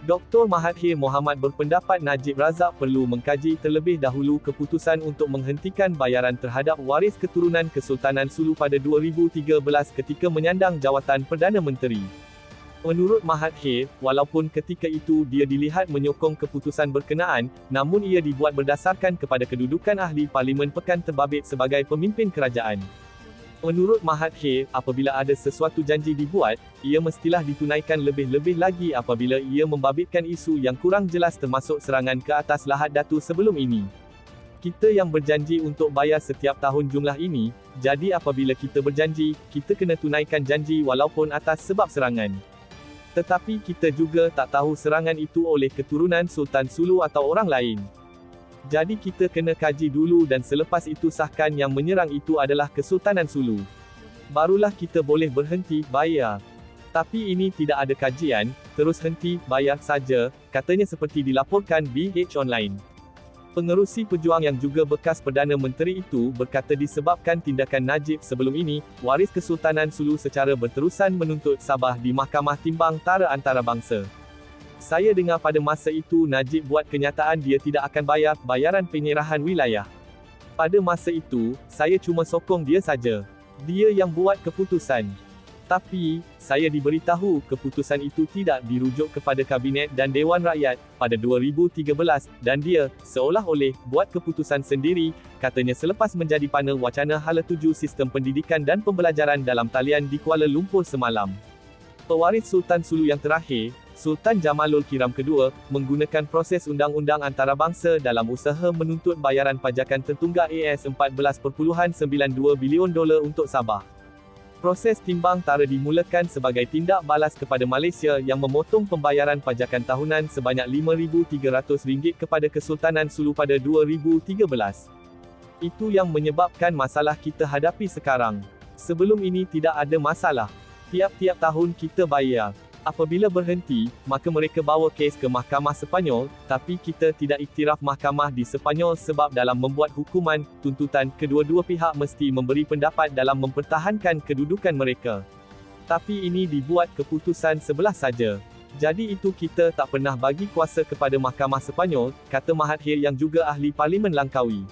Dr. Mahathir Mohamad berpendapat Najib Razak perlu mengkaji terlebih dahulu keputusan untuk menghentikan bayaran terhadap waris keturunan Kesultanan Sulu pada 2013 ketika menyandang jawatan Perdana Menteri. Menurut Mahathir, walaupun ketika itu dia dilihat menyokong keputusan berkenaan, namun ia dibuat berdasarkan kepada kedudukan ahli Parlimen Pekan Terbabit sebagai pemimpin kerajaan. Menurut Mahathir, apabila ada sesuatu janji dibuat, ia mestilah ditunaikan lebih-lebih lagi apabila ia membabitkan isu yang kurang jelas termasuk serangan ke atas Lahad Datu sebelum ini. Kita yang berjanji untuk bayar setiap tahun jumlah ini, jadi apabila kita berjanji, kita kena tunaikan janji walaupun atas sebab serangan. Tetapi kita juga tak tahu serangan itu oleh keturunan Sultan Sulu atau orang lain. Jadi kita kena kaji dulu dan selepas itu sahkan yang menyerang itu adalah Kesultanan Sulu. Barulah kita boleh berhenti bayar. Tapi ini tidak ada kajian, terus henti bayar saja, katanya seperti dilaporkan BH Online. Pengerusi pejuang yang juga bekas Perdana Menteri itu berkata disebabkan tindakan Najib sebelum ini, waris Kesultanan Sulu secara berterusan menuntut Sabah di Mahkamah Timbang Tara Antarabangsa. Saya dengar pada masa itu Najib buat kenyataan dia tidak akan bayar bayaran penyerahan wilayah. Pada masa itu, saya cuma sokong dia saja. Dia yang buat keputusan. Tapi, saya diberitahu keputusan itu tidak dirujuk kepada Kabinet dan Dewan Rakyat pada 2013 dan dia seolah-olah buat keputusan sendiri, katanya selepas menjadi panel wacana Hala 7 Sistem Pendidikan dan Pembelajaran dalam talian di Kuala Lumpur semalam. Pewaris Sultan Sulu yang terakhir, Sultan Jamalul Kiram II, menggunakan proses undang-undang antarabangsa dalam usaha menuntut bayaran pajakan tertunggak $14.92 bilion untuk Sabah. Proses timbang tara dimulakan sebagai tindak balas kepada Malaysia yang memotong pembayaran pajakan tahunan sebanyak RM5,300 kepada Kesultanan Sulu pada 2013. Itu yang menyebabkan masalah kita hadapi sekarang. Sebelum ini tidak ada masalah. Tiap-tiap tahun kita bayar. Apabila berhenti, maka mereka bawa kes ke Mahkamah Sepanyol, tapi kita tidak iktiraf Mahkamah di Sepanyol sebab dalam membuat hukuman, tuntutan, kedua-dua pihak mesti memberi pendapat dalam mempertahankan kedudukan mereka. Tapi ini dibuat keputusan sebelah saja. Jadi itu kita tak pernah bagi kuasa kepada Mahkamah Sepanyol, kata Mahathir yang juga ahli Parlimen Langkawi.